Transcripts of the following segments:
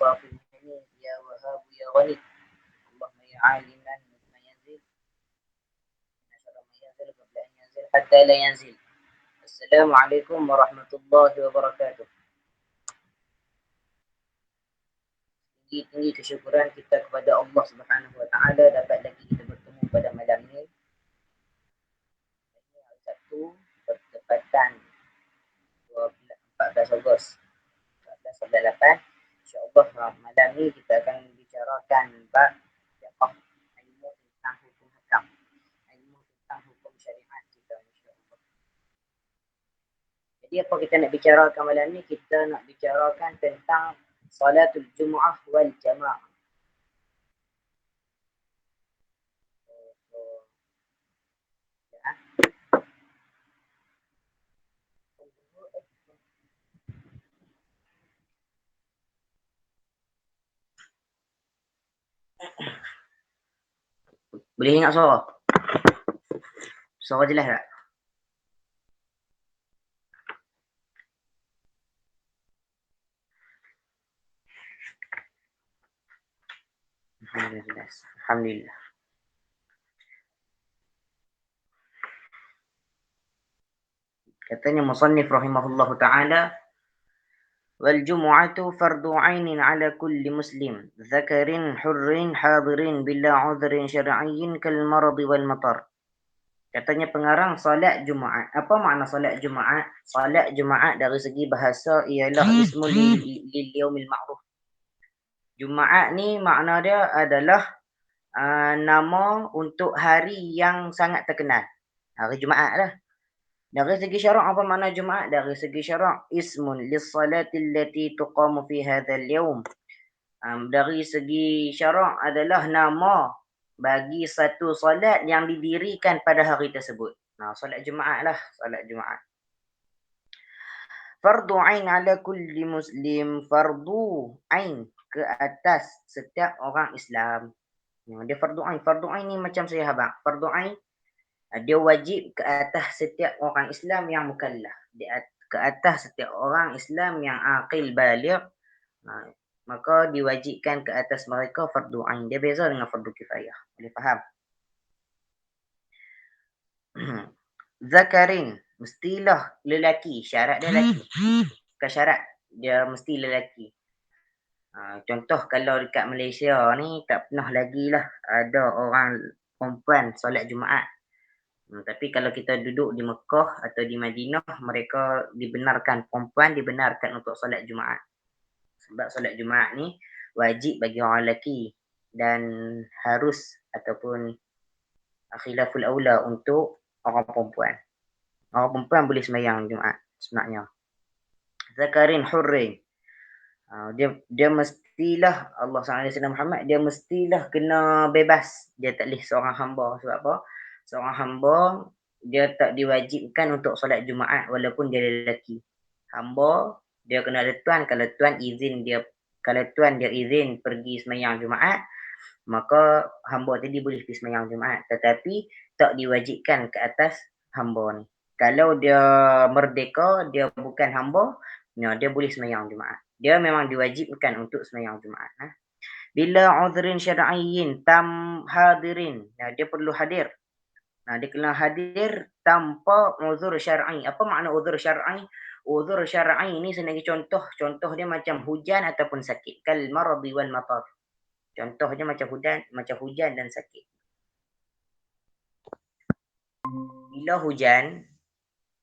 غافر حميد يا وهاب يا غني اللهم يا عالما ما ينزل من شر ما ينزل قبل أن ينزل حتى لا ينزل. السلام عليكم ورحمة الله وبركاته. Tinggi-tinggi kesyukuran kita kepada Allah Subhanahu Wa Taala dapat lagi kita bertemu pada malam ini. Ini hari Sabtu bertepatan 14 Ogos 1498. InsyaAllah malam ni kita akan bicarakan bab fiqh, ilmu tentang hukum hakam, ilmu tentang hukum syariat kita insyaAllah. Jadi apa kita nak bicarakan malam ni? Kita nak bicarakan tentang salatul Jumu'ah wal Jamaah. Boleh dengar suara? Suara jelas tak? Alhamdulillah. Alhamdulillah. Katanya musannif rahimahullahu ta'ala, wal jumu'atu fardu 'ainin 'ala kulli muslim dzakarin hurrin hadirin bila 'udhrin syar'iyyin kal marad wal matar. Katanya pengarang salat Jumaat. Apa makna salat Jumaat? Salat Jumaat dari segi bahasa ialah ismul lil yaumil ma'ruf. Jumaat ni makna dia adalah nama untuk hari yang sangat terkenal. Hari Jumaat lah. Dari segi syarak apa makna Jumaat? Dari segi syarak ismun lis-salati allati tuqamu fi hadzal yaum. Dari segi syarak adalah nama bagi satu solat yang didirikan pada hari tersebut. Nah, solat Jumaat lah, solat Jumaat. Fardu ain ala kulli muslim, fardu ain ke atas setiap orang Islam. Dia fardu ain. Fardu ain ni macam saya habaq. Fardu ain dia wajib ke atas setiap orang Islam yang mukallaf. Ke atas setiap orang Islam yang aqil baligh. Maka diwajibkan ke atas mereka fardu ain. Dia beza dengan fardu kifayah. Boleh faham? Zakarin, mestilah lelaki. Syarat dia lelaki. Bukan syarat, dia mesti lelaki. Contoh kalau dekat Malaysia ni tak pernah lagi lah ada orang perempuan solat Jumaat. Tapi kalau kita duduk di Mekah atau di Madinah, mereka dibenarkan, perempuan dibenarkan untuk solat Jumaat. Sebab solat Jumaat ni wajib bagi orang lelaki dan harus ataupun khilaful aula untuk orang perempuan. Orang perempuan boleh sembahyang Jumaat sebenarnya. Zakarin hurrin. Dia mestilah Allah SWT Muhammad, dia mestilah kena bebas. Dia tak boleh seorang hamba. Sebab apa? Seorang hamba dia tak diwajibkan untuk solat Jumaat walaupun dia lelaki. Hamba dia kena ada tuan. Kalau tuan dia izin pergi sembahyang Jumaat, maka hamba tadi boleh pergi sembahyang Jumaat. Tetapi tak diwajibkan ke atas hamba ni. Kalau dia merdeka, dia bukan hamba, dia boleh sembahyang Jumaat. Dia memang diwajibkan untuk sembahyang Jumaat. Bila udhrin syar'iyyin tam hadirin. Dia perlu hadir. Dia kena hadir tanpa uzur syar'i. Apa makna uzur syar'i? Uzur syar'i ni sebagai contoh. Contoh dia macam hujan ataupun sakit. Kal maradi wal matar. Contohnya macam hujan dan sakit. Bila hujan,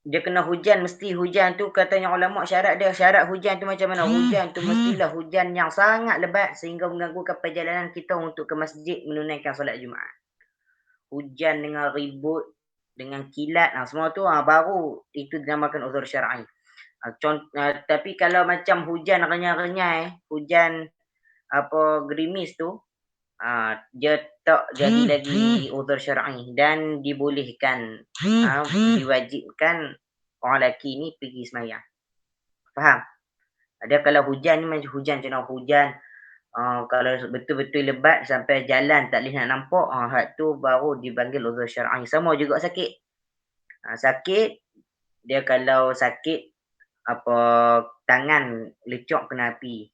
dia kena hujan, mesti hujan tu katanya ulama syarat hujan tu macam mana? Hujan tu mestilah hujan yang sangat lebat sehingga mengganggukan perjalanan kita untuk ke masjid menunaikan solat Jumaat. Hujan dengan ribut, dengan kilat, semua tu baru itu dinamakan uzur syar'i. Tapi kalau macam hujan renyai-renyai, hujan gerimis tu, dia tak jadi lagi uzur syar'i dan dibolehkan, diwajibkan orang lelaki ni pergi sembahyang. Faham? Dia kalau hujan ni macam hujan kalau betul-betul lebat sampai jalan tak boleh nak nampak, hak tu baru dipanggil uzur syar'i. Sama juga sakit. Sakit, dia kalau sakit tangan lecok kena api.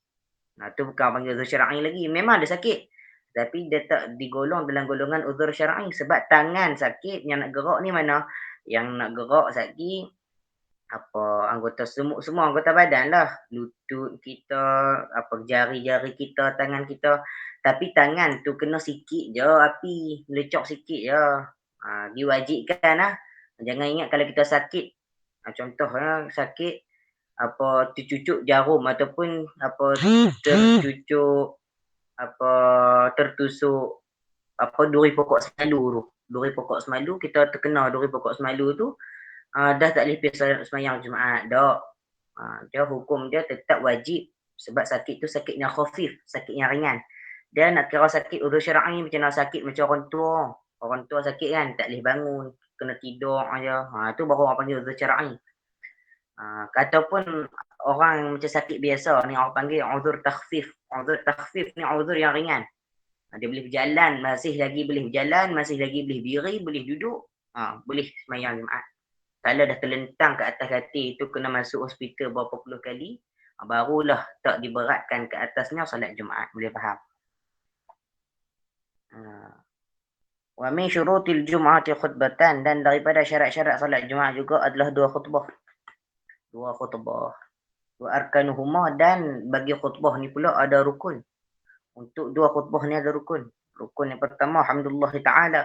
Tu bukan panggil uzur syar'i lagi, memang dia sakit. Tapi dia tak digolong dalam golongan uzur syar'i sebab tangan sakit, yang nak gerak ni mana? Yang nak gerak sakit, anggota semua anggota badan lah, lutut kita, jari-jari kita, tangan kita. Tapi tangan tu kena sikit je api, melecok sikit je. Diwajibkan lah. Jangan ingat kalau kita sakit, contohnya sakit tercucuk jarum ataupun tercucuk tertusuk duri pokok semalu tu. Duri pokok semalu, kita terkena duri pokok semalu tu, dah tak boleh pergi sembahyang Jumaat dak. Dia hukum dia tetap wajib sebab sakit tu sakit yang khafif, sakit yang ringan. Dia nak kira sakit uzur syar'i macam nak sakit macam orang tua. Orang tua sakit kan, tak boleh bangun, kena tidur aja. Tu baru orang panggil uzur syar'i. Ataupun orang macam sakit biasa ni orang panggil uzur takhfif. Uzur takhfif ni uzur yang ringan. Dia boleh berjalan, masih lagi boleh berjalan, masih lagi boleh diri, boleh duduk, boleh sembahyang Jumaat. Kalau dah terlentang ke atas katil tu kena masuk hospital berapa puluh kali, barulah tak diberatkan ke atasnya solat Jumaat. Boleh faham? Wa min syurutil Jum'ati khutbatan, dan daripada syarat-syarat solat Jumaat juga adalah dua khutbah. Wa arkanuhuma, dan bagi khutbah ni pula ada rukun. Untuk dua khutbah ni ada rukun. Rukun yang pertama, hamdulillah ta'ala.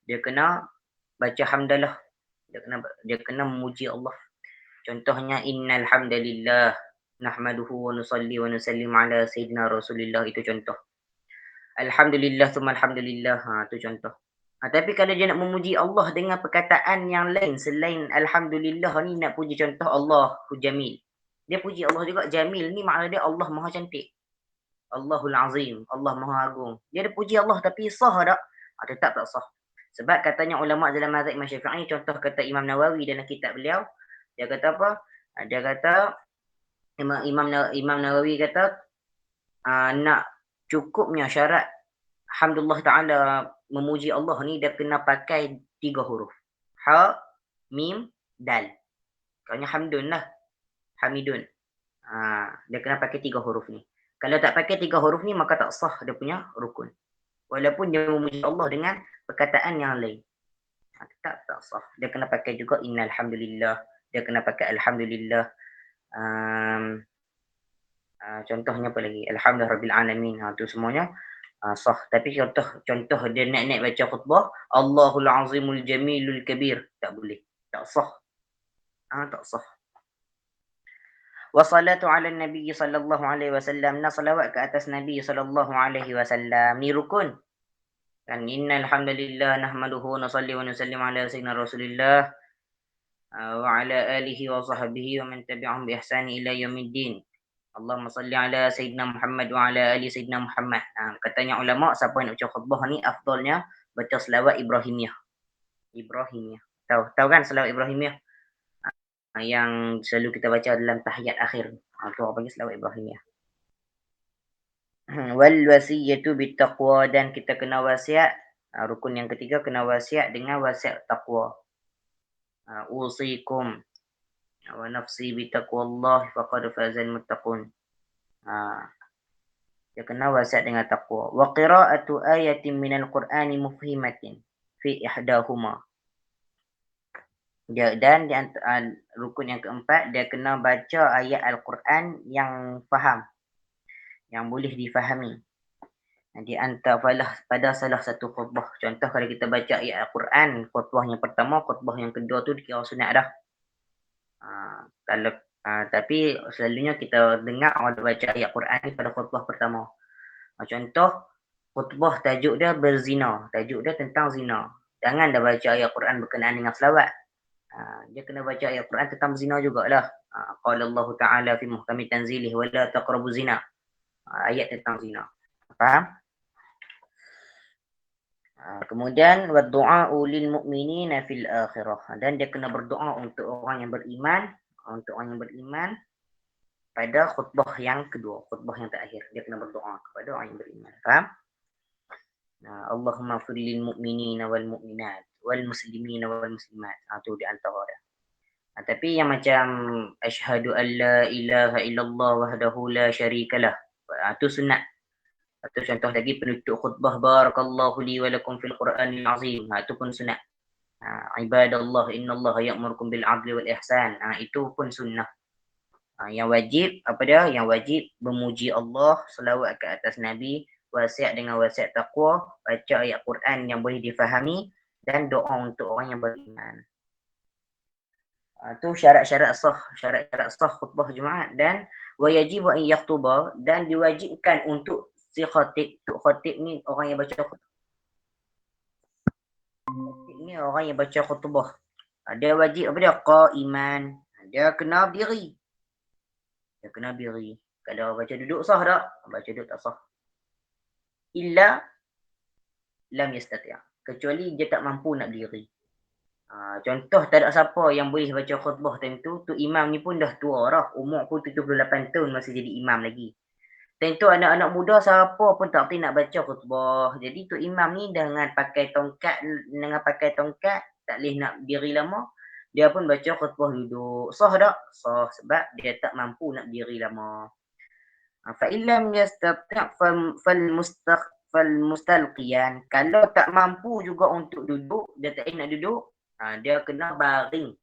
Dia kena baca hamdalah. Dia kena memuji Allah. Contohnya, innal hamdalillah nahmaduhu wa nusalli wa nusallim ala sayyidina Rasulillah, itu contoh. Alhamdulillah thumma alhamdulillah, tu contoh. Tapi kalau dia nak memuji Allah dengan perkataan yang lain selain alhamdulillah ni, nak puji, contoh Allahu Jamil. Dia puji Allah juga. Jamil ni makna dia Allah Maha Cantik. Allahul Azim, Allah Maha Agung. Dia ada puji Allah tapi sah tak? Tetap tak sah. Sebab katanya ulama dalam mazhab Imam Syafi'i, contoh kata Imam Nawawi dalam kitab beliau, dia kata apa? Dia kata Imam Nawawi kata nak cukupnya syarat hamdulillah ta'ala, memuji Allah ni, dia kena pakai 3 huruf. Ha, mim, dal. Katanya hamdun lah. Hamidun. Dia kena pakai 3 huruf ni. Kalau tak pakai 3 huruf ni, maka tak sah dia punya rukun. Walaupun dia memuji Allah dengan perkataan yang lain, tetap tak sah. Dia kena pakai juga innal hamdulillah. Dia kena pakai alhamdulillah. Contohnya apa lagi? Alhamdulillah rabbil alamin. Tu semuanya sah. Tapi contoh dia nak baca khutbah, Allahul Azimul Jamilul Kabir, tak boleh. Tak sah. Tak sah. Wassalatu ala Nabi sallallahu alaihi wasallam, na salawat ke atas Nabi sallallahu alaihi wasallam. Ni rukun. Kan, innal hamdalillah nahmaduhu wa nusalli wa nusallim ala sayyidina Rasulillah wa ala alihi wa sahbihi wa man tabi'ahum bi ihsani ila yaumiddin. Allahumma salli ala sayyidina Muhammad wa ala ali sayyidina Muhammad. Katanya ulama, siapa yang nak baca khutbah ni afdalnya baca selawat Ibrahimiyah. Tahu kan selawat Ibrahimiyah? Yang selalu kita baca dalam tahiyat akhir. Tu orang panggil selawat Ibrahimiyah. Wal wasiyatu bittaqwa, dan kita kena wasiat. Rukun yang ketiga, kena wasiat dengan wasiat taqwa. Usikum wa nafsi bittaqwallah faqad fazal muttaqun. Dia kena wasiat dengan taqwa. Wa qira'atu ayatin minal Qur'ani mufhimatin fi ihdahuma. Dan rukun yang keempat, dia kena baca ayat Al-Quran yang faham, yang boleh difahami. Di antara pada salah satu khutbah. Contoh kalau kita baca ayat Al-Quran, khutbah yang pertama, khutbah yang kedua tu dikira sunat dah. Tapi selalunya kita dengar orang baca ayat Quran ni pada khutbah pertama. Contoh, khutbah tajuk dia berzina, tajuk dia tentang zina. Jangan dah baca ayat Quran berkenaan dengan selawat. Dia kena baca ayat Quran tentang zina jugalah. Qala Allah Ta'ala fi muhkami tanzilih wa la taqrabu zina. Ayat tentang zina. Faham? Kemudian wa du'a'u lil mu'minina fil akhirah, dan dia kena berdoa untuk orang yang beriman, pada khutbah yang kedua, khutbah yang terakhir. Dia kena berdoa kepada orang yang beriman. Faham? Allahumma fir lil mu'minina wal mu'minat wal muslimina wal muslimat. Tu di antara dia. Tapi yang macam asyhadu an la ilaha illallah wahdahu la syarikalah, Itu sunat. Atau contoh lagi penutup khutbah barakallahu li wa lakum fil Qur'anil azim. Itu pun sunat. Ibadallah innallaha ya'murukum bil 'adli wal ihsan. Itu pun sunnah. Yang wajib apa dia? Yang wajib memuji Allah, selawat ke atas Nabi, wasiat dengan wasiat taqwa, baca ayat Quran yang boleh difahami dan doa untuk orang yang beriman. Itu syarat-syarat sah khutbah Jumaat. Dan wajib an yaktuba, dan diwajibkan untuk si khatib. Untuk khatib ni orang yang baca khutbah. Khatib ni orang yang baca khutbah. Dia wajib apa dia? Qaiman. Dia kena berdiri. Dia kena berdiri. Kalau baca duduk sah tak? Baca duduk tak sah. Illa lam yastati'. Kecuali dia tak mampu nak berdiri. Contoh, tak ada siapa yang boleh baca khutbah time tu. Tu imam ni pun dah tua dah. Umur pun 78 tahun masih jadi imam lagi. Time tu anak-anak muda siapa pun tak boleh nak baca khutbah. Jadi tu imam ni dengan pakai tongkat, tak boleh nak berdiri lama. Dia pun baca khutbah duduk. Sah tak? Sah, sebab dia tak mampu nak berdiri lama. Fa'illam yastati' falmustalqiyan. Kalau tak mampu juga untuk duduk, dia tak nak duduk, dia kena baring,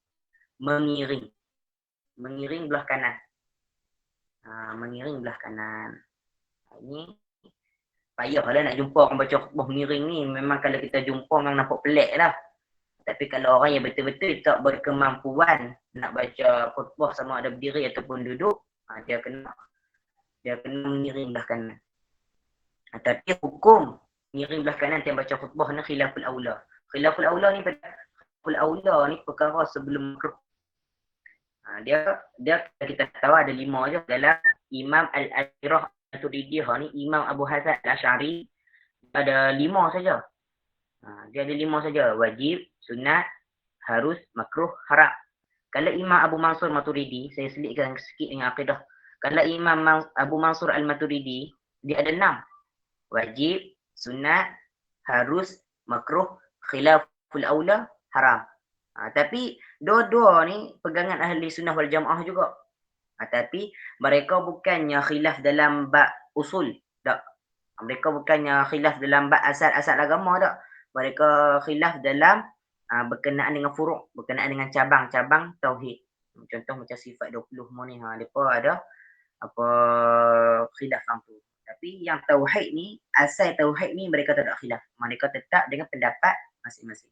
mengiring belah kanan. Mengiring belah kanan. Ini payahlah nak jumpa orang baca khutbah mengiring ni. Memang kalau kita jumpa memang nampak pelik lah. Tapi kalau orang yang betul-betul tak berkemampuan nak baca khutbah sama ada berdiri ataupun duduk, dia kena mengiring belah kanan. Tapi hukum mengiring belah kanan yang baca khutbah ni khilaful aula. Khilaful aula ni perkara sebelum makruh. Dia kita tahu ada 5 je dalam Imam Al-Ashirah Maturidiyah ni. Imam Abu Hasan Al-Asy'ari ada 5 saja. Dia ada 5 saja. Wajib, sunat, harus, makruh, haram. Kalau Imam Abu Mansur Maturidi, saya selitkan sikit dengan akidah. Kalau Imam Abu Mansur Al-Maturidi, dia ada 6. Wajib, sunat, harus, makruh, khilaful aula, haram. Tapi dua-dua ni pegangan ahli sunnah wal jamaah juga. Tapi mereka bukannya khilaf dalam bab usul. Tak. Mereka bukannya khilaf dalam bab asal-asal agama tak. Mereka khilaf dalam berkenaan dengan furu', berkenaan dengan cabang-cabang tauhid. Contoh macam sifat 20 ni, mereka ada apa khilaf dalam tu. Tapi yang tauhid ni, asal tauhid ni mereka tak ada khilaf. Mereka tetap dengan pendapat masing-masing.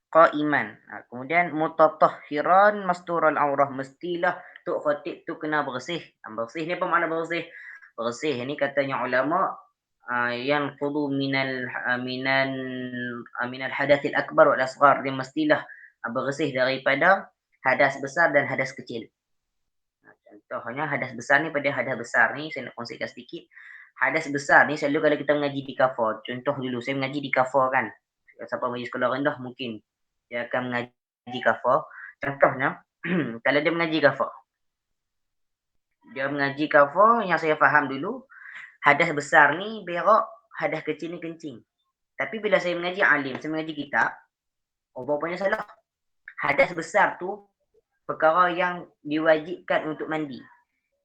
Qaiman. Kemudian mutatahhiran mastural aurah, mestilah tok khatib tu kena bersih. Bersih ni apa makna bersih? Bersih ni katanya ulama yang fudu minal hadatsil akbar wal asghar. Dia mestilah bersih daripada hadas besar dan hadas kecil. Contohnya hadas besar ni, pada hadas besar ni saya nak kongsikan sedikit. Hadas besar ni selalu kalau kita mengaji di kafar. Contoh dulu saya mengaji di kafar kan. Siapa mengaji sekolah rendah mungkin dia akan mengaji kafar. Contohnya kalau dia mengaji kafar. Dia mengaji kafar yang saya faham dulu, hadas besar ni berak, hadas kecil ni kencing. Tapi bila saya mengaji alim, saya mengaji kitab, rupanya salah. Hadas besar tu perkara yang diwajibkan untuk mandi.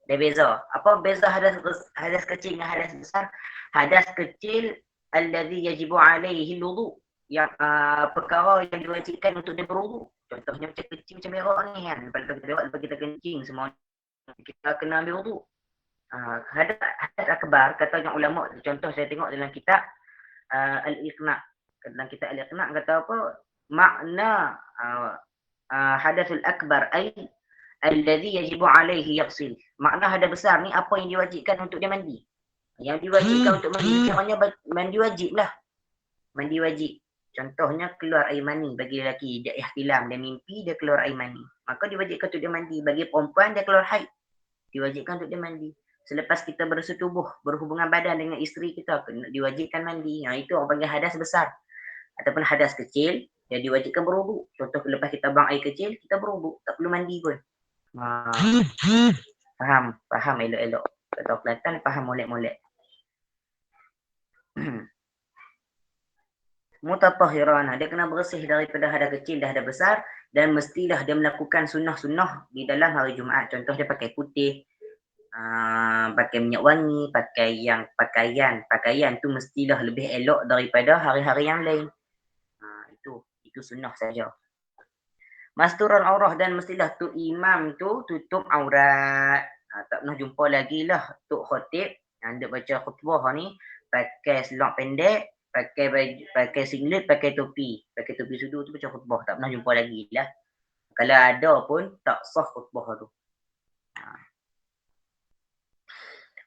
Dia beza. Apa beza hadas kecil dengan hadas besar? Hadas kecil allazi yajibu alaihi alwudu, yang perkara yang diwajibkan untuk dia berwudu. Contohnya macam kecil macam berak ni kan. Lepas kita berak, lepas kita kencing semua, kita kena ambil wudu. Hadas akbar katanya ulama, contoh saya tengok dalam kitab Al-Iqna'. Dalam kitab Al-Iqna' kata apa? Makna hadasul akbar ay alladhi yajibu alaihi yaghsil. Makna hadas besar ni apa yang diwajibkan untuk dia mandi. Yang diwajibkan untuk mandi, caranya mandi wajib lah. Mandi wajib. Contohnya keluar air mani bagi lelaki, dia ihtilam, dia mimpi, dia keluar air mani. Maka diwajibkan untuk dia mandi. Bagi perempuan dia keluar haid, diwajibkan untuk dia mandi. Selepas kita bersetubuh, berhubungan badan dengan isteri kita, diwajibkan mandi. Itu orang panggil hadas besar. Ataupun hadas kecil, dia diwajibkan berwuduk. Contoh lepas kita buang air kecil, kita berwuduk, tak perlu mandi pun. Faham elok-elok. Kata Kelantan, faham molek-molek. Mutatahhiran, dia kena bersih daripada hadas kecil dan hadas besar, dan mestilah dia melakukan sunnah-sunnah di dalam hari Jumaat. Contoh dia pakai putih, pakai minyak wangi, pakai yang pakaian tu mestilah lebih elok daripada hari-hari yang lain. Itu sunnah saja. Masturul aurah dan mestilah tu imam tu tutup aurat. Tak pernah jumpa lagi lah tok khatib yang dia baca khutbah ni pakai seluar pendek, pakai singlet, pakai topi sudu tu baca khutbah. Tak pernah jumpa lagi lah. Kalau ada pun tak sah khutbah tu.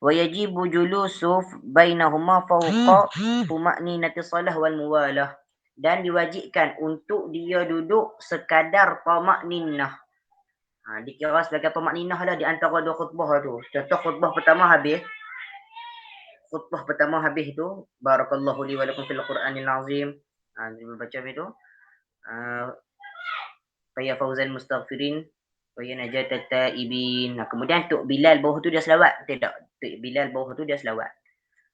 Wa yajibu julusu bainahuma fawqa tuma'ninati salah wal muwalah. Dan diwajibkan untuk dia duduk sekadar tamak-ninah. Dikira sebagai tamak-ninah lah di antara dua khutbah tu. Contoh khutbah pertama habis tu, barakallahu li wa lakum fil Qur'anil azim. Dia baca itu. Faya fauzal mustaghfirin wa ya najatat taibin. Kemudian Tok Bilal bawah tu dia selawat. Tidak, Tok Bilal bawah tu dia selawat.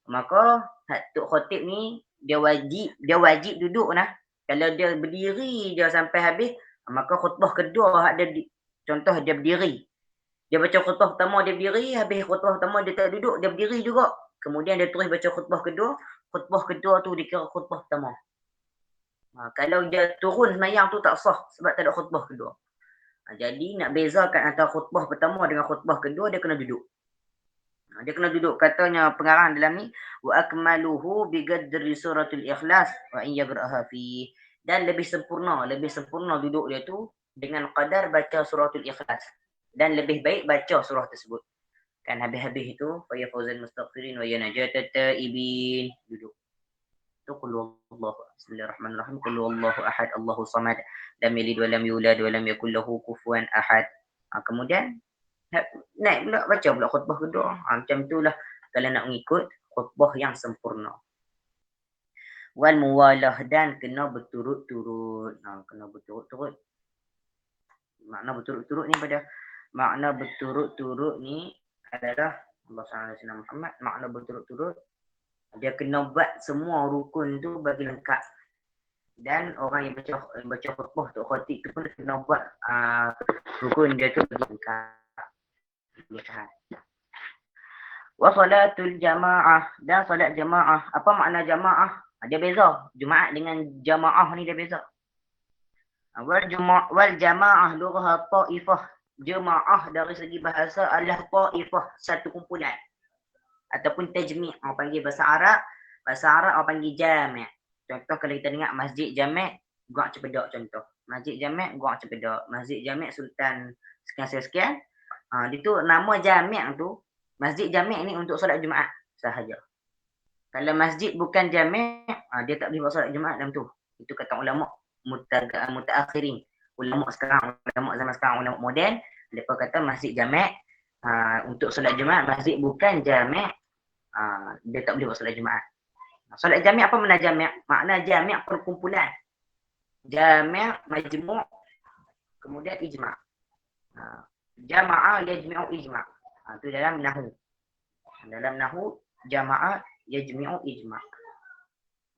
Maka Tok Khatib ni dia wajib duduk lah. Kalau dia berdiri dia sampai habis, maka khutbah kedua contoh dia berdiri. Dia baca khutbah pertama dia berdiri, habis khutbah pertama dia tak duduk, dia berdiri juga. Kemudian dia terus baca khutbah kedua tu dikira khutbah pertama. Kalau dia turun semayang tu tak sah sebab tak ada khutbah kedua. Jadi nak bezakan antara khutbah pertama dengan khutbah kedua, dia kena duduk. Katanya pengarang dalam ni, wa akmaluhu biqadri suratul ikhlas wa in yagra'aha fi. Dan lebih sempurna duduk dia tu dengan qadar baca suratul ikhlas, dan lebih baik baca surah tersebut. Kan habis-habis itu fa ya fauzal mustaghfirin wa ya najatat taibin, duduk. Tu qul huwallahu bismillahirrahmanirrahim, qul huwallahu ahad Allahu samad lam yalid wa lam yulad wa lam yakul lahu kufuwan ahad. Kemudian naik pula baca pula khutbah kedua. Macam itulah kalau nak mengikut khutbah yang sempurna. Wal muwalah, dan kena berturut-turut. Makna berturut-turut ni adalah Allah SWT Muhammad. Makna berturut-turut, dia kena buat semua rukun tu bagi lengkap. Dan orang yang baca khutbah tu khatib tu pun kena buat rukun dia tu bagi lengkap. Wa salatul jamaah, dan salat jamaah. Apa makna jamaah? Dia beza. Jumaat dengan jamaah ni dia beza. Wal jamaah lughah ta'ifah. Jamaah dari segi bahasa adalah ta'ifah, satu kumpulan. Ataupun tajmi', orang panggil bahasa Arab orang panggil jami'. Contoh kalau kita dengar masjid jami', Gua Cepedak contoh. Masjid jami', Gua Cepedak. Masjid jami' Sultan sekian-sekian. Dia tu nama jami' tu, masjid jami' ni untuk solat Jumaat sahaja. Kalau masjid bukan jami', dia tak boleh buat solat Jumaat dalam tu. Itu kata ulama mutaakhirin. Ulama zaman sekarang, ulama moden, mereka kata masjid jami' untuk solat Jumaat, masjid bukan jami', dia tak boleh buat solat Jumaat. Solat jami' apa makna jami'? Makna jami' perkumpulan. Jami' majmu', kemudian ijma'. Jama'ah yajmi'u ijma'. Itu dalam nahwu. Dalam nahwu jama'ah yajmi'u ijma'.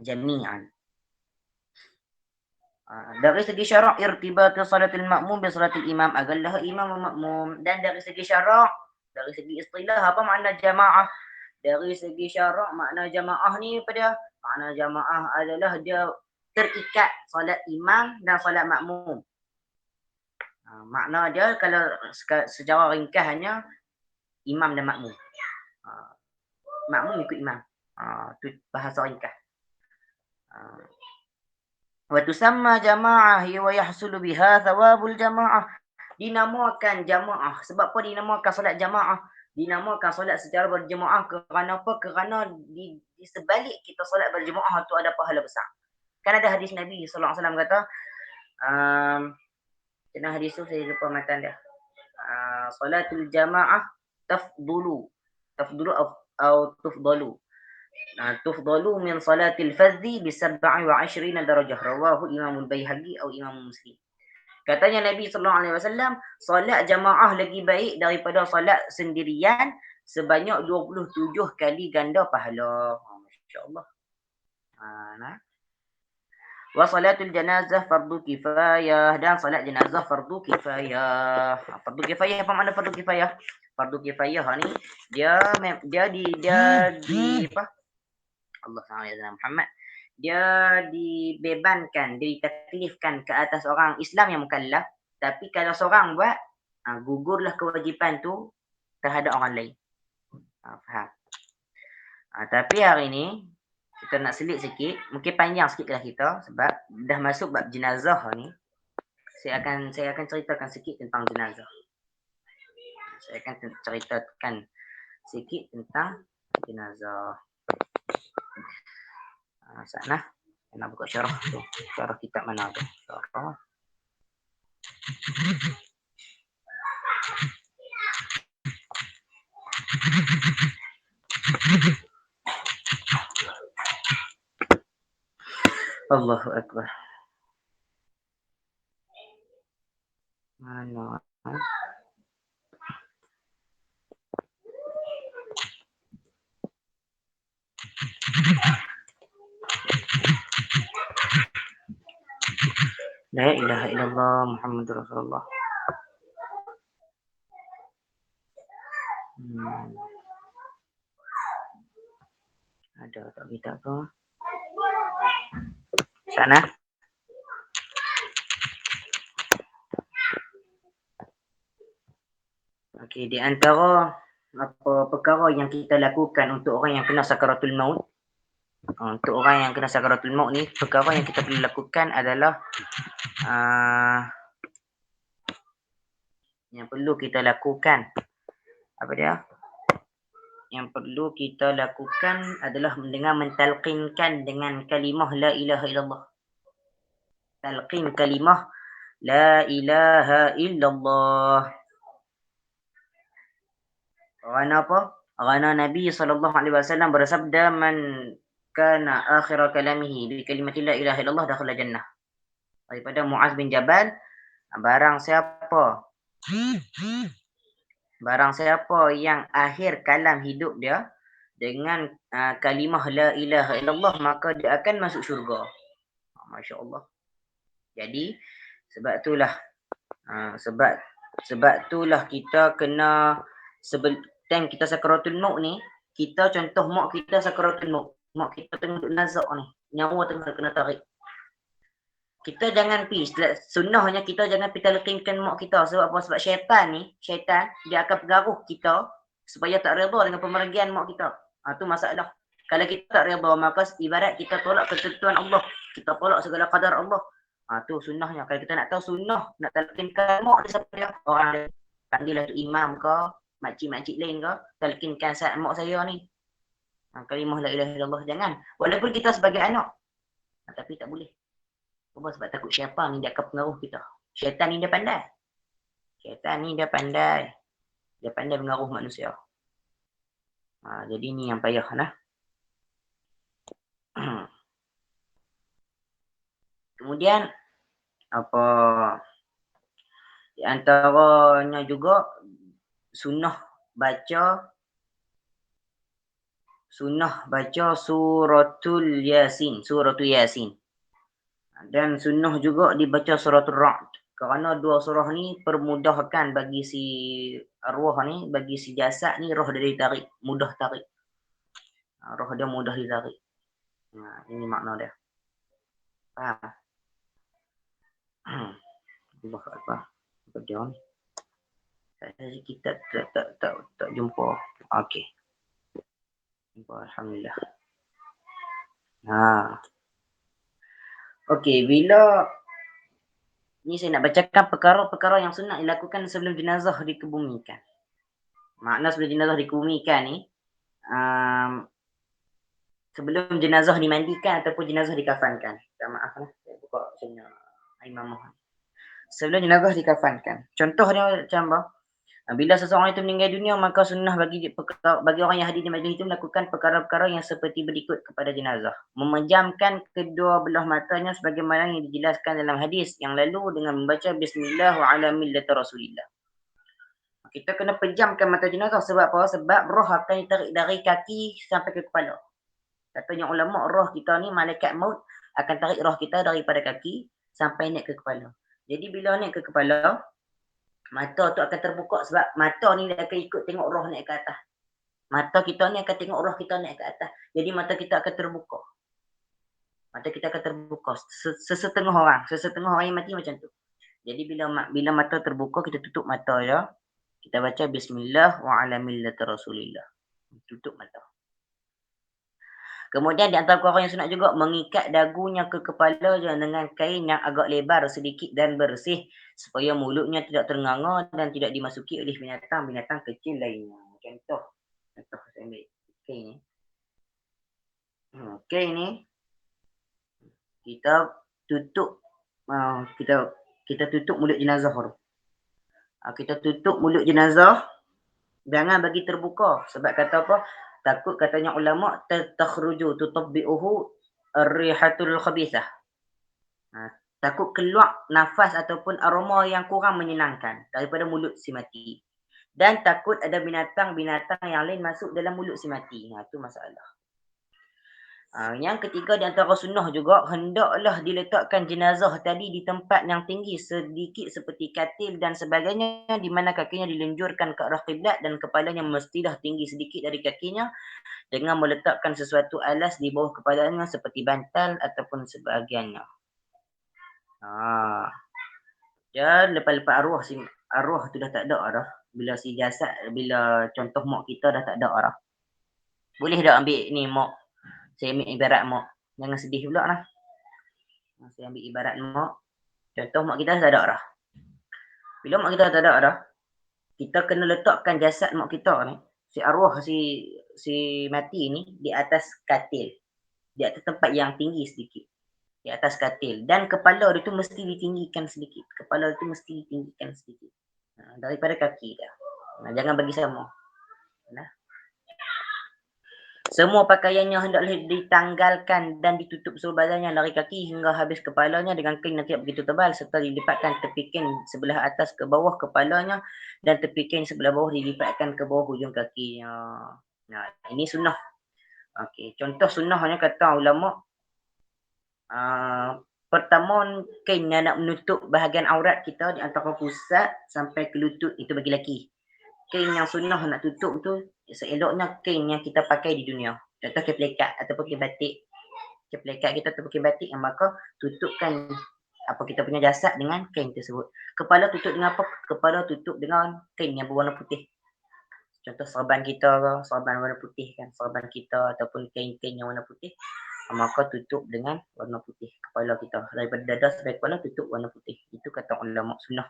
Jami'an. Dari segi syarak irtibat salatul ma'mum bi salatul imam, agallah imam wa ma'mum. Dan dari segi syarak, dari segi istilah, apa makna jama'ah? Dari segi syarak, makna jama'ah ni makna jama'ah adalah dia terikat salat imam dan salat makmum. Makna dia kalau secara ringkasnya imam dan makmum. Makmum ikut imam. Itu bahasa ringkas. Wa tusamma jama'ah wa yahsulu biha thawabul jama'ah. Dinamakan jamaah. Sebab apa dinamakan solat jamaah? Dinamakan solat secara berjemaah kerana apa? Kerana di sebalik kita solat berjemaah tu ada pahala besar. Kan ada hadis Nabi sallallahu alaihi wasallam kata, kena hadis tu saya lupa matan dia. Salatul jamaah tafdulu atau tufdalu. Tufdalu min salatil fardhi bi 27 darajah. Rawahu Imam al-Baihaqi atau Imam Muslim. Katanya Nabi sallallahu alaihi wasallam, solat jamaah lagi baik daripada solat sendirian sebanyak 27 kali ganda pahala. Masya-Allah. Wa salatul janazah fardu kifayah, dan salat jenazah fardu kifayah. Fardu kifayah apa makna fardu kifayah? Fardu kifayah ni dia di apa? Allah SWT Muhammad. Dia dibebankan, ditaklifkan ke atas orang Islam yang mukallaf. Tapi kalau seorang buat, gugurlah kewajipan tu terhadap orang lain. Faham? Tapi hari ni kita nak selit sikit, mungkin panjang sikitlah kita sebab dah masuk bab jenazah ni. Saya akan ceritakan sikit tentang jenazah. Saya akan ceritakan sikit tentang jenazah. Sana nak buka syarah tu. Syarah kitab mana tu? Syarah. Allahu Akbar. Mana? La ilaha illallah Muhammadur Rasulullah. Ada tak kita apa? Sana. Okey, di antara apa perkara yang kita lakukan untuk orang yang kena sakaratul maut. Untuk orang yang kena sakaratul maut ni, perkara yang kita perlu lakukan adalah yang perlu kita lakukan. Apa dia? Yang perlu kita lakukan adalah dengan mentalqinkan dengan kalimah la ilaha illallah. Talqin kalimah la ilaha illallah. Kerana apa? Kerana Nabi SAW bersabda, man kana akhir kalamihi bi kalimati la ilaha illallah dakhala jannah. Daripada Muaz bin Jabal, barang siapa yang akhir kalam hidup dia dengan kalimah la ilaha illallah, maka dia akan masuk syurga. Masya-Allah. Jadi sebab itulah kita kena time kita sakaratul maut ni, kita contoh mak kita sakaratul maut. Mak kita tengah duduk nazak ni, nyawa tengah kena tarik. Kita jangan sunnahnya kita jangan talqinkan mak kita. Sebab apa? Sebab syaitan dia akan pengaruh kita supaya tak redha dengan pemergian mak kita. Tu masalah. Kalau kita tak redha, maka ibarat kita tolak ketentuan Allah. Kita tolak segala qadar Allah. Tu sunnahnya. Kalau kita nak tahu sunnah, nak talqinkan mak dia siapa dia? Orang dia panggillah tu imam ke, makcik-makcik lain ke, talqinkan mak saya ni. Kalimah la ilaha illallah jangan. Walaupun kita sebagai anak. Tapi tak boleh. Sebab takut syaitan ni dia akan pengaruh kita. Syaitan ni dia pandai. Dia pandai mengaruh manusia. Jadi ni yang payah lah. Kemudian apa di antaranya juga sunnah baca suratul Yasin. Dan sunnah juga dibaca suratul Ra'd. Kerana dua surah ni permudahkan bagi si arwah ni, bagi si jasad ni, roh dia ditarik, mudah tarik. Roh dia mudah ditarik. Ini makna dia. Faham? Allah Akbar. Apa dia ni? Kita tak jumpa. Okey. Alhamdulillah. Okey, bila ni saya nak bacakan perkara-perkara yang sunat dilakukan sebelum jenazah dikebumikan. Makna sebelum jenazah dikebumikan ni, sebelum jenazah dimandikan ataupun jenazah dikafankan. Maaf lah, saya buka sini imamah. Sebelum jenazah dikafankan. Contohnya macam apa? Bila seseorang itu meninggal dunia, maka sunnah bagi orang yang hadir di majlis itu melakukan perkara-perkara yang seperti berikut kepada jenazah. Memejamkan kedua belah matanya sebagaimana yang dijelaskan dalam hadis yang lalu dengan membaca Bismillah wa ala millati Rasulillah. Kita kena pejamkan mata jenazah sebab apa? Sebab roh akan ditarik dari kaki sampai ke kepala. Katanya ulama, roh kita ni, malaikat maut akan tarik roh kita daripada kaki sampai naik ke kepala. Jadi bila naik ke kepala, Mata tu akan terbuka sebab mata ni dia akan ikut tengok roh naik ke atas. Mata kita ni akan tengok roh kita naik ke atas. Jadi mata kita akan terbuka. Mata kita akan terbuka. Sesetengah orang yang mati macam tu. Jadi bila mata terbuka, kita tutup mata ya. Kita baca bismillah wa ala millati rasulillah. Tutup mata. Kemudian di antara perkara yang sunat juga mengikat dagunya ke kepala dengan kain yang agak lebar sedikit dan bersih supaya mulutnya tidak ternganga dan tidak dimasuki oleh binatang-binatang kecil lainnya. Contoh saya ambil kain ni. Kain ni kita tutup kita tutup mulut jenazah tu. Kita tutup mulut jenazah, jangan bagi terbuka sebab kata apa? Takut katanya ulama takhruju tutabbi'uhu ar-rihatul khabithah. Takut keluar nafas ataupun aroma yang kurang menyenangkan daripada mulut si mati. Dan takut ada binatang-binatang yang lain masuk dalam mulut si mati. Itu masalah. Yang ketiga di antara sunnah juga, hendaklah diletakkan jenazah tadi di tempat yang tinggi sedikit seperti katil dan sebagainya di mana kakinya dilenjurkan ke arah kiblat dan kepalanya mestilah tinggi sedikit dari kakinya dengan meletakkan sesuatu alas di bawah kepalanya seperti bantal ataupun sebahagiannya. Dan lepas-lepas arwah tu dah tak ada dah. Bila si jasad, bila contoh mak kita dah tak ada dah. Boleh tak ambil ni mak? Saya ambil ibarat mak. Jangan sedih pula lah. Saya ambil ibarat mak. Contoh mak kita dah tak ada dah. Bila mak kita dah tak ada dah, kita kena letakkan jasad mak kita ni, si arwah si mati ni di atas katil. Di atas tempat yang tinggi sedikit. Di atas katil. Dan kepala dia tu mesti ditinggikan sedikit. Kepala dia tu mesti ditinggikan sedikit. Daripada kaki dia. Jangan bagi sama. Semua pakaiannya hendaklah ditanggalkan dan ditutup seluruh badannya dari kaki hingga habis kepalanya dengan kain yang tidak begitu tebal serta dilipatkan tepi kain sebelah atas ke bawah kepalanya dan tepi kain sebelah bawah dilipatkan ke bawah hujung kakinya. Ini sunnah. Okey, contoh sunnahnya kata ulama, pertama kain yang nak menutup bahagian aurat kita di antara pusat sampai ke lutut itu bagi lelaki. Kain yang sunnah nak tutup tu seeloknya kain yang kita pakai di dunia. Contoh kain pelikat ataupun kain batik. Kain pelikat kita ataupun kain batik yang maka tutupkan apa kita punya jasad dengan kain tersebut. Kepala tutup dengan apa? Kepala tutup dengan kain yang berwarna putih. Contoh serban kita, serban warna putih kan, serban kita ataupun kain-kain yang warna putih. Maka tutup dengan warna putih kepala kita. Daripada dada sampai kepala tutup warna putih. Itu kata ulama sunnah.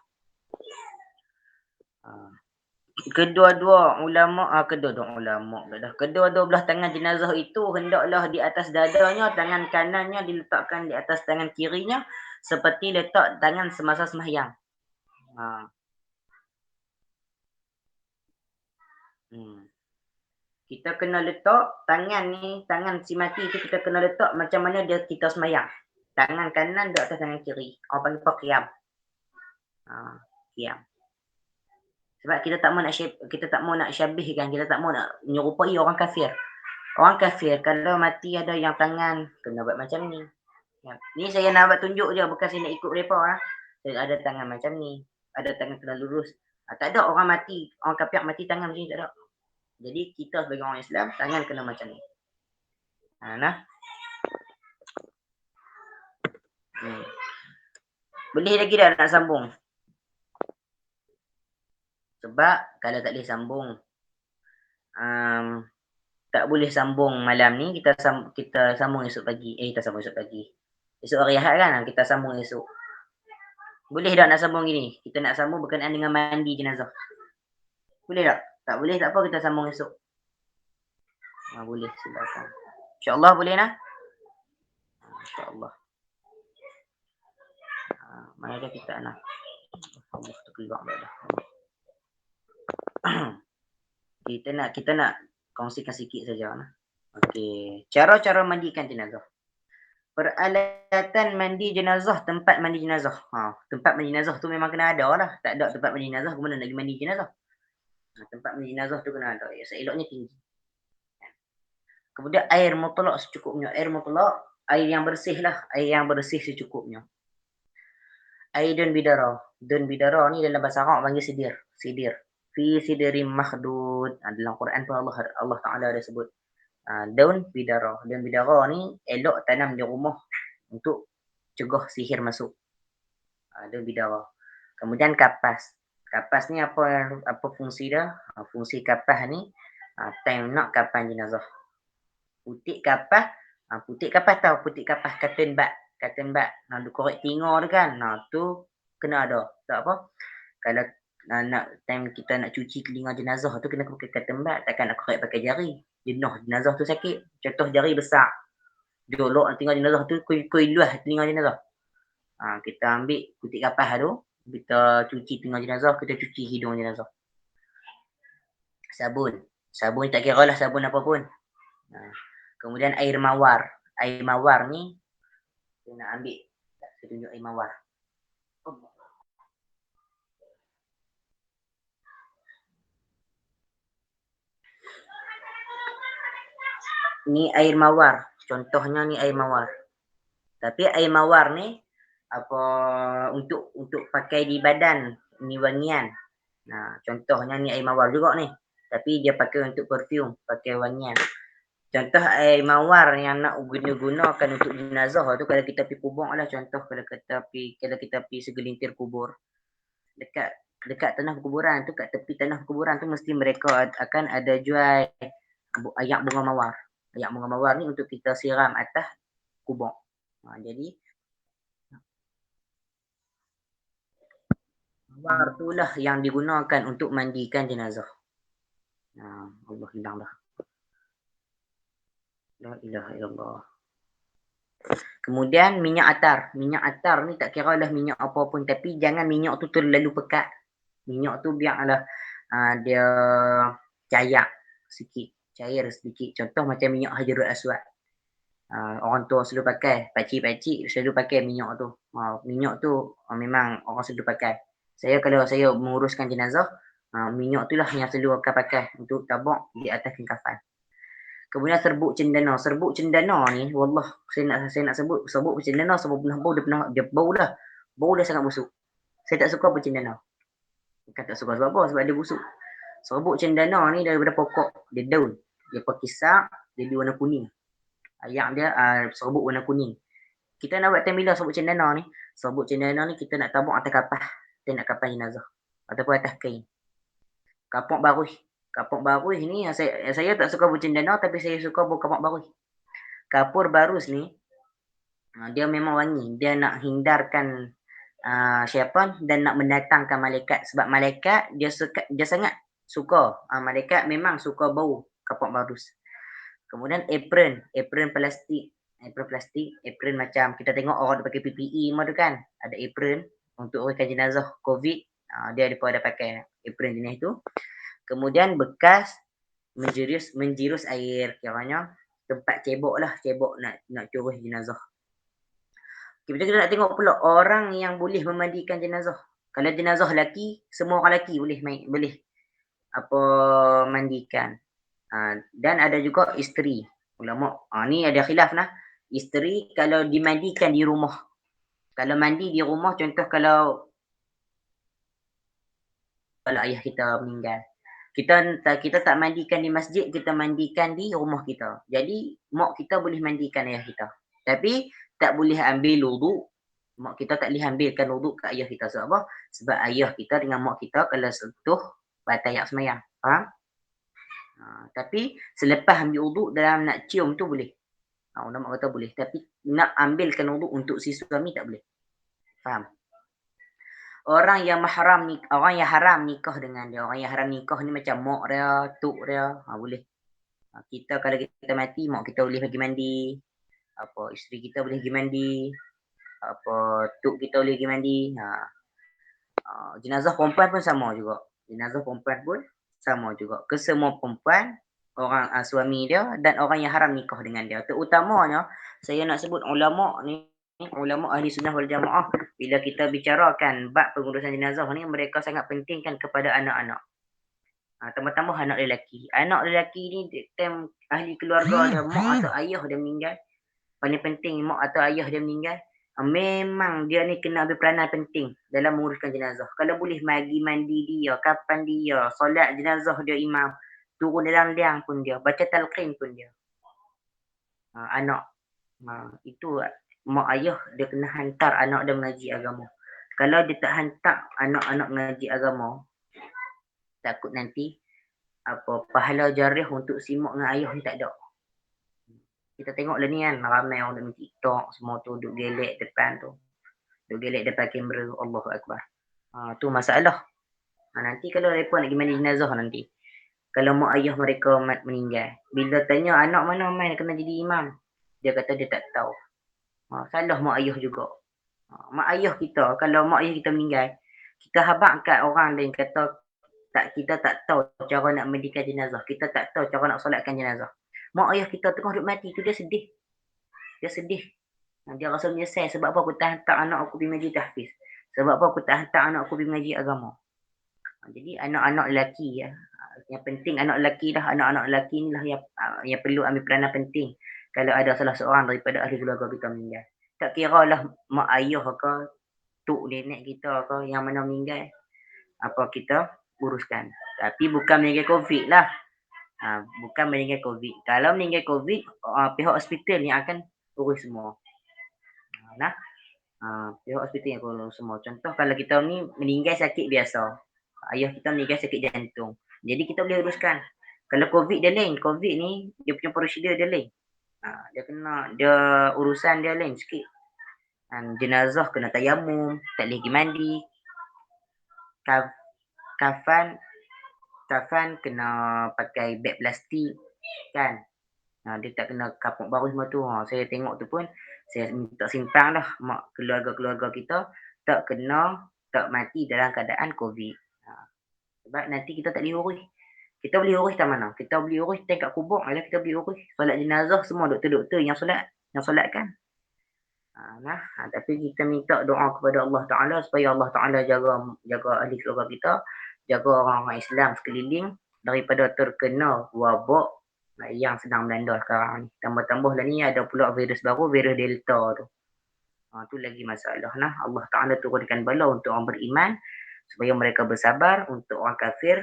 Kedua-dua belah tangan jenazah itu hendaklah di atas dadanya, tangan kanannya diletakkan di atas tangan kirinya seperti letak tangan semasa sembahyang. Kita kena letak tangan si mati itu kita kena letak macam mana dia kita sembahyang. Tangan kanan di atas tangan kiri. Orang panggil qiyam. Qiyam. Sebab kita tak mau nak syabihkan, kita tak mau nak menyerupai orang kafir. Orang kafir kalau mati ada yang tangan kena buat macam ni. Ni saya nak buat tunjuk je, bukan saya nak ikut mereka. Ada tangan macam ni, ada tangan kena lurus. Tak ada orang mati, orang kafir mati tangan macam ni, tak ada. Jadi kita sebagai orang Islam tangan kena macam ni. Boleh lagi dah nak sambung? Sebab kalau tak boleh sambung, tak boleh sambung malam ni, kita sambung esok pagi. Esok hari Ahad kan, kita sambung esok. Boleh tak nak sambung gini? Kita nak sambung berkenaan dengan mandi jenazah. Boleh tak? Tak boleh tak apa, kita sambung esok. Boleh, silakan. InsyaAllah boleh nak? InsyaAllah. Mana dah kita nak? Allah terkeluar dah. Kita nak kongsikan sikit saja. Okey, cara-cara mandikan jenazah. Peralatan mandi jenazah, tempat mandi jenazah. Tempat mandi jenazah tu memang kena ada lah. Tak ada tempat mandi jenazah, ke mana nak pergi mandi jenazah? Tempat mandi jenazah tu kena ada. Seeloknya tinggi. Kemudian air mutlak secukupnya. Air mutlak, air yang bersih lah. Air yang bersih secukupnya. Aidun bidara. Dun bidara ni dalam bahasa Arab panggil sidir. Sidir. Fi sidirim makhdud. Dalam Quran pun Allah Ta'ala ada sebut. Daun bidara. Daun bidara ni elok tanam di rumah untuk cegah sihir masuk. Daun bidara. Kemudian kapas. Kapas ni apa fungsi dia? Fungsi kapas ni time nak kapan jenazah. Putik kapas tahu putik kapas cotton bud. Cotton bud. Dia korek tinga tu kan. Tu kena ada. Tak apa. Kalau nak time kita nak cuci telinga jenazah tu kena pakai cotton bud. Takkan nak korek pakai jari. Jenah jenazah tu sakit. Contoh jari besar. Jolok telinga jenazah tu kuih luah telinga jenazah. Kita ambil putik kapas tu. Kita cuci telinga jenazah. Kita cuci hidung jenazah. Sabun. Sabun tak kira lah sabun apa pun. Kemudian air mawar. Air mawar ni saya nak ambil. Saya tunjuk air mawar. Ni air mawar. Contohnya ni air mawar. Tapi air mawar ni apa untuk pakai di badan ni wangian. Contohnya ni air mawar juga ni. Tapi dia pakai untuk perfume, pakai wangian. Contoh air mawar yang nak gunakan untuk jenazah tu kalau kita pergi kubur lah, contoh kalau kita pergi segelintir kubur dekat tanah kuburan tu, kat tepi tanah kuburan tu mesti mereka akan ada jual ayak bunga mawar. Ayak bunga mawar ni untuk kita siram atas kubur. Jadi mawar tu lah yang digunakan untuk mandikan jenazah. Allah hilang dah. La ilaha illallah. Kemudian minyak atar. Minyak atar ni tak kira lah minyak apa pun. Tapi jangan minyak tu terlalu pekat. Minyak tu biarlah dia cair sedikit. Contoh macam minyak Hajarul Aswad. Orang tua selalu pakai. Pakcik-pakcik selalu pakai minyak tu. Minyak tu memang orang selalu pakai. Kalau saya menguruskan jenazah, minyak tu lah yang selalu akan pakai untuk tabak di atas kain kafan. Kemudian serbuk cendana. Serbuk cendana ni, wallah, saya nak sebut serbuk cendana sebab dia bau dah. Bau dia sangat busuk. Saya tak suka bercendana. Bukan tak suka sebab apa? Sebab dia busuk. Serbuk cendana ni daripada pokok. Dia daun. Dia pakisak, dia warna kuning. Ayak dia serbuk warna kuning. Kita nak buat temilah serbuk cendana ni. Serbuk cendana ni kita nak tabung atas kapas. Kita nak kapas jenazah. Ataupun atas kain. Kapok baruh. Kapur baruh ni saya tak suka bercendana tapi saya suka kapur baruh. Kapur barus ni dia memang wangi. Dia nak hindarkan syaitan dan nak mendatangkan malaikat. Sebab malaikat dia sangat suka. Malaikat memang suka bau kapur barus. Kemudian apron plastik. Apron macam kita tengok orang dia pakai PPE tu kan. Ada apron untuk uruskan jenazah COVID. Dia ada pakai apron jenis tu. Kemudian bekas menjirus air, kiranya tempat cebok nak curus jenazah. Kita nak tengok pula orang yang boleh memandikan jenazah. Kalau jenazah lelaki, semua orang lelaki boleh mandikan. Dan ada juga isteri. Ulama ni ada khilaf nah. Isteri kalau dimandikan di rumah. Kalau mandi di rumah, contoh kalau ayah kita meninggal. Kita tak mandikan di masjid, kita mandikan di rumah kita. Jadi mak kita boleh mandikan ayah kita. Tapi tak boleh ambil wuduk. Mak kita tak boleh ambilkan wuduk ke ayah kita. Sebab apa? Sebab ayah kita dengan mak kita kalau sentuh batal ayat semayang. Faham? Tapi selepas ambil wuduk dalam nak cium tu boleh. Ulama kata boleh. Tapi nak ambilkan wuduk untuk si suami tak boleh. Faham? Orang yang haram nikah dengan dia. Orang yang haram nikah ni macam mak dia, tok dia, boleh. Kita kalau kita mati, mak kita boleh pergi mandi. Isteri kita boleh pergi mandi. Tok kita boleh pergi mandi. Jenazah perempuan pun sama juga. Kesemua perempuan, orang suami dia dan orang yang haram nikah dengan dia. Terutamanya saya nak sebut ulama ni, ulama ahli sunnah wal jamaah, bila kita bicarakan bab pengurusan jenazah ni, mereka sangat pentingkan kepada anak-anak. Tambah-tambah anak lelaki. Anak lelaki ni time ahli keluarga dia, mak atau ayah dia meninggal. Paling penting mak atau ayah dia meninggal. Memang dia ni kena ambil peranan penting dalam menguruskan jenazah. Kalau boleh magi mandi dia, kapan dia, solat jenazah dia imam, turun dalam liang pun dia, baca talqin pun dia. Anak, itu mak ayah dia kena hantar anak dia mengaji agama. Kalau dia tak hantar anak-anak mengaji agama, takut nanti pahala jariah untuk si mak dengan ayah ni tak ada. Kita tengok lah ni kan, ramai orang dalam TikTok, semua tu duduk gelek depan tu. Duduk gelek depan kamera, Allahu Akbar. Tu masalah. Nanti kalau mereka nak pergi mandi jenazah nanti. Kalau mak ayah mereka meninggal. Bila tanya anak mana main kena jadi imam. Dia kata dia tak tahu. Salah mak ayah juga. Mak ayah kita, kalau mak ayah kita meninggal, kita habaq kat orang lain kata kita tak tahu cara nak mandikan jenazah. Kita tak tahu cara nak solatkan jenazah. Mak ayah kita tengah duk mati tu dia sedih. Dia sedih. Dia rasa menyesal sebab apa aku tak hantar anak aku pergi mengaji tahfiz. Sebab apa aku tak hantar anak aku pergi mengaji agama. Jadi anak-anak lelaki ya. Yang penting anak lelaki dah, anak-anak lelaki ni lah yang perlu ambil peranan penting kalau ada salah seorang daripada ahli keluarga kita meninggal. Tak kira lah mak ayah ke, tok nenek kita ke yang mana meninggal, apa kita uruskan. Tapi bukan meninggal COVID lah. Bukan meninggal COVID. Kalau meninggal COVID, pihak hospital yang akan urus semua. Nah, pihak hospital yang akan urus semua. Contoh kalau kita ni meninggal sakit biasa. Ayah kita meninggal sakit jantung. Jadi kita boleh uruskan. Kalau COVID dia lain. COVID ni dia punya prosedur dia lain. Dia urusan dia lain sikit. Jenazah kena tayamum, tak boleh pergi mandi. Kafan kena pakai beg plastik kan. Dia tak kena kapuk baru semua tu. Saya tengok tu pun saya minta simpang lah mak keluarga-keluarga kita tak mati dalam keadaan COVID. Sebab nanti kita tak boleh urus. Kita boleh urus kat mana? Kita boleh urus kat kubur, kita boleh urus solat jenazah semua doktor-doktor yang solatkan. Tapi kita minta doa kepada Allah Ta'ala supaya Allah Ta'ala jaga ahli keluarga kita, jaga orang-orang Islam sekeliling daripada terkena wabak yang sedang melanda sekarang ni. Tambah-tambah lah ni ada pula virus baru, virus Delta tu. Tu lagi masalah. Allah Ta'ala turunkan bala untuk orang beriman supaya mereka bersabar. Untuk orang kafir,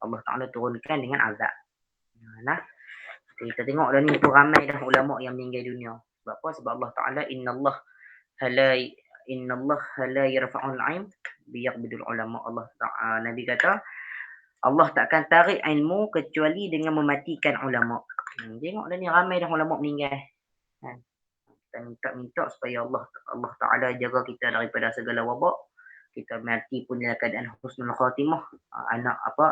Allah Ta'ala turunkan dengan azab. Kita tengok dah ni tu ramai dah ulama yang meninggal dunia. Sebab apa? Sebab Allah Ta'ala innallah la yarfa'ul 'ilm biyaqbidul ulama. Nabi kata Allah takkan tarik ilmu kecuali dengan mematikan ulama. Tengok dah ni ramai dah ulama meninggal. Kita minta supaya Allah Ta'ala jaga kita daripada segala wabak. Kita mati pun dalam keadaan husnul khatimah.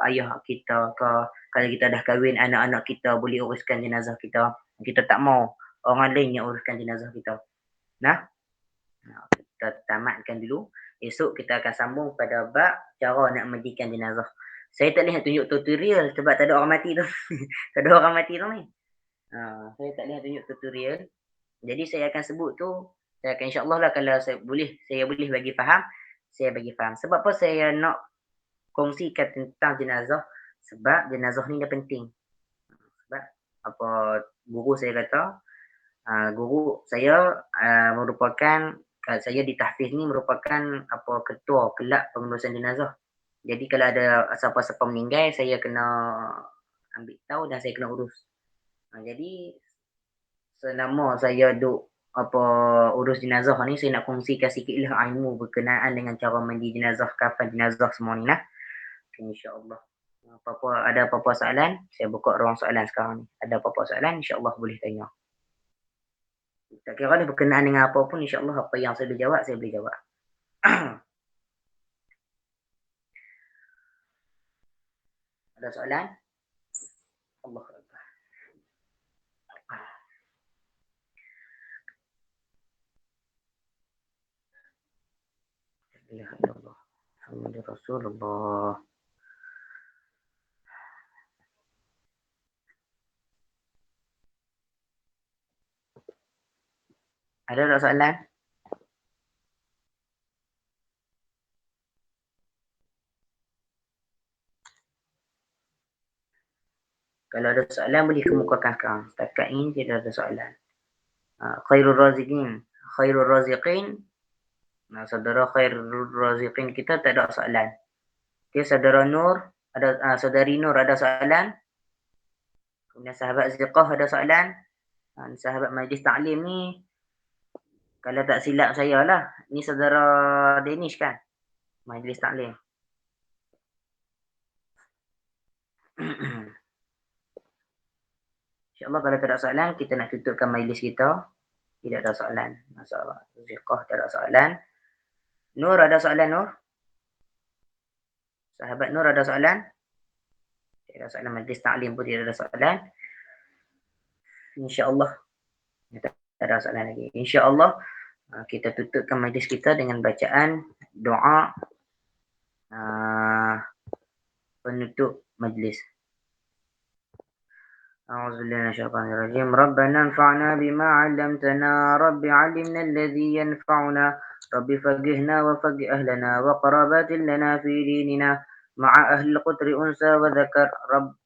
Ayah kita ke, kalau kita dah kahwin, anak-anak kita boleh uruskan jenazah kita. Kita tak mau orang lain yang uruskan jenazah kita. Kita tamatkan dulu. Esok kita akan sambung pada bab cara nak mandikan jenazah. Saya tak boleh nak tunjuk tutorial sebab tak ada orang mati tu. Tak ada orang mati tu ni. Saya tak boleh nak tunjuk tutorial. Jadi saya akan sebut tu, saya akan insya-Allah lah kalau saya boleh bagi faham, saya bagi faham. Sebab apa saya nak kongsikan tentang jenazah? Sebab jenazah ni dia penting. Sebab guru saya kata, guru saya merupakan saya di tahfiz ni merupakan ketua kelab pengurusan jenazah. Jadi kalau ada siapa-siapa meninggal, saya kena ambil tahu dan saya kena urus. Jadi selama saya urus jenazah ni, saya nak kongsikan sikitlah ilmu berkenaan dengan cara mandi jenazah, kapan jenazah semua ni lah. InsyaAllah. Ada apa-apa soalan, saya buka ruang soalan sekarang ni. Ada apa-apa soalan, insyaAllah boleh tanya. Tak kira ni berkenaan dengan apa pun, insyaAllah apa yang saya boleh jawab, saya boleh jawab. Ada soalan? Allah Akbar. La ilaha illallah Muhammadur Rasulullah. Ada tak soalan? Kalau ada soalan boleh kemukakan sekarang. Setakat ini tidak ada soalan. Khairul raziqin khairul raziqin. Nah, saudara khairul raziqin kita tak ada soalan. Okey, saudara Nur ada, saudari Nur ada soalan? Kemudian sahabat Ziqah ada soalan? Sahabat majlis taklim ni, kalau tak silap saya lah, ni saudara Danish kan? Majlis taklim. InsyaAllah kalau tak ada soalan, kita nak tutupkan majlis kita. Tidak ada soalan. Masalah Ziqah tak ada soalan. Nur ada soalan, Nur? Sahabat Nur ada soalan? Tidak ada soalan. Majlis taklim pun tidak ada soalan. InsyaAllah. Tak ada soalan lagi. InsyaAllah kita tutupkan majlis kita dengan bacaan doa penutup majlis. أعوذ بالله من الشيطان الرجيم. ربنا انفعنا بما علمتنا رب علمنا الذي ينفعنا رب فقهنا وفقه أهلنا وقرابات لنا في ديننا مع أهل القدر أنثى وذكر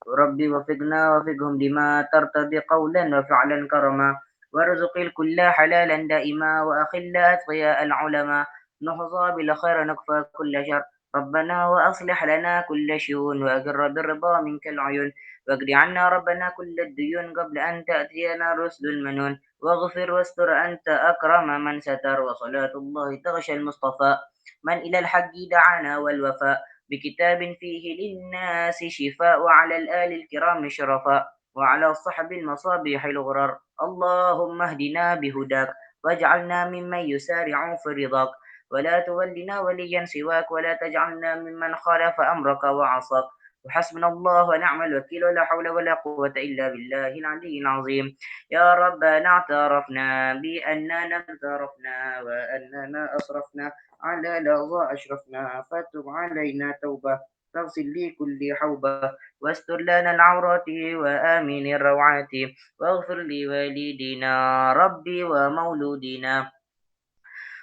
ربي وفقنا وفقهم لما ترتضي قولا وفعلا كرما وارزق الكل حلالا دائما وأخل أتقياء العلماء نحظى بالخير نكفى كل شر ربنا وأصلح لنا كل شؤون وأقر بالرضا منك العيون واقض عنا ربنا كل الديون قبل أن تأتينا رسل المنون واغفر واستر أنت أكرم من ستر وصلاة الله تغشى المصطفى من إلى الحق دعانا والوفاء بكتاب فيه للناس شفاء وعلى الآل الكرام شرفاء وعلى الصحب المصابيح الغرر اللهم اهدنا بهداك واجعلنا ممن يسارع في رضاك ولا تولنا وليا سواك ولا تجعلنا ممن خالف أمرك وعصاك وحسبنا الله ونعم الوكيل ولا حول ولا قوة إلا بالله العلي العظيم يا ربنا اعترفنا بأننا اغترفنا وأننا أسرفنا على لظى أشرفنا فتب علينا توبة تغسل لي كل حوبة واستر لنا العورات وآمن الروعات واغفر لوالدينا ربي ومولودنا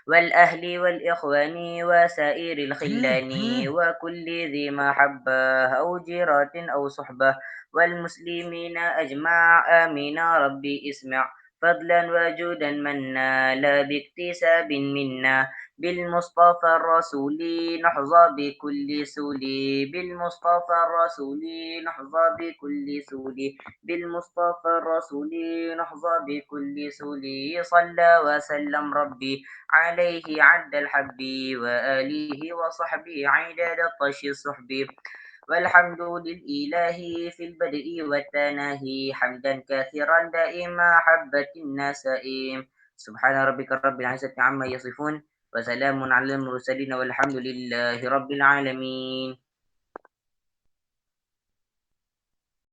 والأهل والإخوان وسائر الخلان وكل ذي محبة أو جيرة أو صحبة والمسلمين أجمع آمين ربي اسمع فضلا وجودا منا لا باكتساب منا بالمصطفى الرسول نحظى بكل سولي بالمصطفى الرسول نحظى بكل سولي بالمصطفى الرسول نحظى بكل سولي صلى وسلم ربي عليه عد الحب وآله وصحبه عدد الطش الصحب والحمد للإله في البدء والتناهي حمدا كثيرا دائما حبة النسائم سبحان ربك رب العزة عما يصفون وسلام على المرسلين والحمد لله رب العالمين.